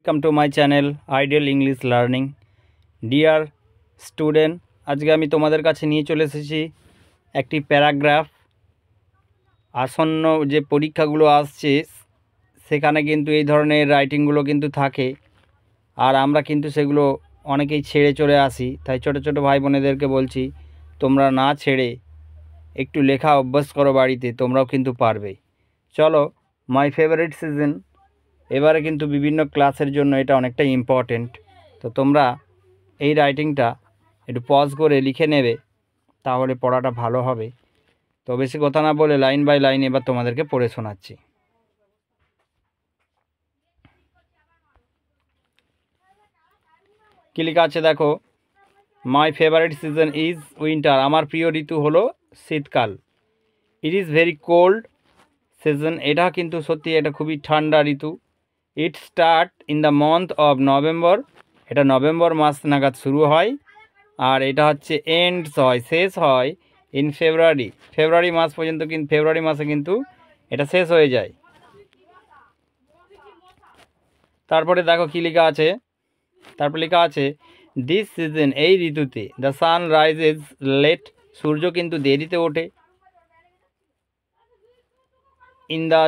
Welcome to my channel Ideal English Learning. Dear student, আজকে আমি তোমাদের কাছে নিয়ে চলে এসেছি একটি প্যারাগ্রাফ। আসন্ন যে পরীক্ষাগুলো আসছে সেখানে কিন্তু এই ধরনের রাইটিংগুলো কিন্তু থাকে, আর আমরা কিন্তু সেগুলো অনেকেই ছেড়ে চলে আসি। তাই ছোট ছোট ভাই বোনেদেরকে বলছি, তোমরা না ছেড়ে একটু লেখা অভ্যাস করো বাড়িতে, তোমরাও কিন্তু পারবে। চলো, মাই ফেভারিট সিজন এবারে কিন্তু বিভিন্ন ক্লাসের জন্য এটা অনেকটা ইম্পর্টেন্ট। তো তোমরা এই রাইটিংটা একটু পজ করে লিখে নেবে, তাহলে পড়াটা ভালো হবে। তো বেশি কথা না বলে লাইন বাই লাইন এবার তোমাদেরকে পড়ে শোনাচ্ছি। কি লেখা আছে দেখো, my favourite season is winter, আমার প্রিয় ঋতু হলো শীতকাল। It is very cold season, এটা কিন্তু সত্যি এটা খুবই ঠান্ডা ঋতু। It start in the month of November, এটা নভেম্বর মাস নাগাদ শুরু হয়, আর এটা হচ্ছে এন্ডস হয়, শেষ হয় ইন ফেব্রুয়ারি, ফেব্রুয়ারি মাস পর্যন্ত, কিন্তু ফেব্রুয়ারি মাসে কিন্তু এটা শেষ হয়ে যায়। তারপরে দেখো কি লেখা আছে, তারপর লেখা আছে দিস সিজন, এই ঋতুতে দ্য সান রাইজেস লেট, সূর্য কিন্তু দেরিতে ওঠে। ইন দ্য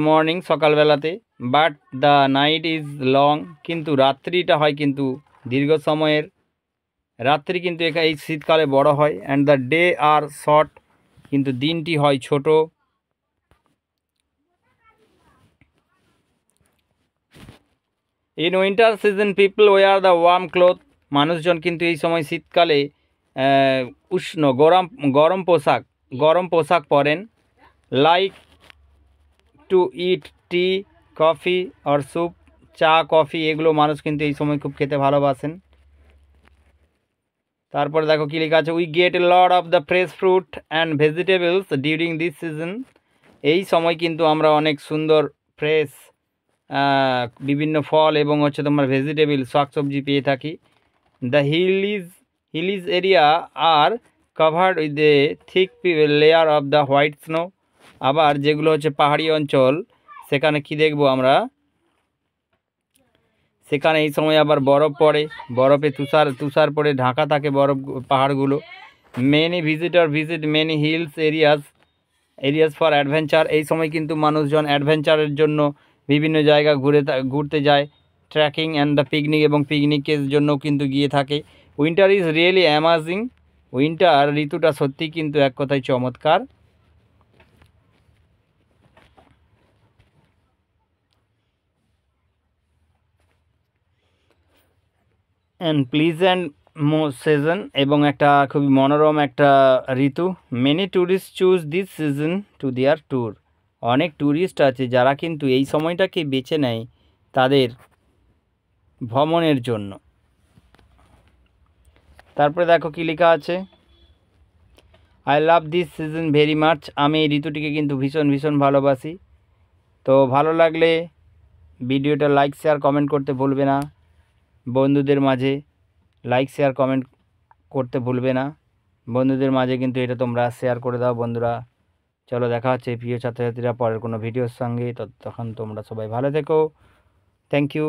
মর্নিং, সকালবেলাতে। But the night is long, কিন্তু রাত্রিটা হয় কিন্তু দীর্ঘ সময়ের। রাত্রি কিন্তু এই শীতকালে বড় হয়। And the day are short, কিন্তু দিনটি হয় ছোট। In winter season people wear the warm cloth, মানুষজন কিন্তু এই সময় শীতকালে উষ্ণ গরম পোশাক পরেন। Like to eat tea, coffee or soup, চা কফি এগুলো মানুষ কিন্তু এই সময় খুব খেতে ভালোবাসেন। তারপরে দেখো কি লেখা আছে, we get A lot of the fresh fruit and vegetables during this season, এই সময় কিন্তু আমরা অনেক সুন্দর ফ্রেশ বিভিন্ন ফল এবং হচ্ছে তোমার ভেজিটেবল শাকসবজি পেয়ে থাকি। The hilly area are covered with a thick layer of the white snow, আবার যেগুলো হচ্ছে পাহাড়ি অঞ্চল সেখানে কি দেখবো আমরা, সেখানে এই সময় আবার বরফ পড়ে, বরফে তুষার পড়ে ঢাকা থাকে বরফ পাহাড়গুলো। Many visitor visit many hills areas for adventure, এই সময় কিন্তু মানুষজন অ্যাডভেঞ্চারের জন্য বিভিন্ন জায়গা ঘুরতে যায়। ট্রেকিং অ্যান্ড দ্য পিকনিক, এবং পিকনিকের জন্য কিন্তু গিয়ে থাকে। Winter is really amazing, winter ঋতুটা সত্যি কিন্তু এক কথায় চমৎকার। অ্যান্ড প্লিজেন্ট সিজন, এবং একটা খুবই মনোরম একটা ঋতু। Many tourist choose this season to their tour, অনেক ট্যুরিস্ট আছে যারা কিন্তু এই সময়টাকে বেছে নেয় তাদের ভ্রমণের জন্য। তারপরে দেখো কি লেখা আছে, I love this season very much, আমি এই ঋতুটিকে কিন্তু ভীষণ ভীষণ ভালোবাসি। তো ভালো লাগলে ভিডিওটা লাইক শেয়ার কমেন্ট করতে ভুলবে না। বন্ধুদের মাঝে লাইক শেয়ার কমেন্ট করতে ভুলবে না, বন্ধুদের মাঝে কিন্তু এটা তোমরা শেয়ার করে দাও বন্ধুরা। চলো, দেখা হচ্ছে প্রিয় ছাত্রছাত্রীরা পরের কোনো ভিডিওর সঙ্গে, তখন তোমরা সবাই ভালো থেকো। Thank you.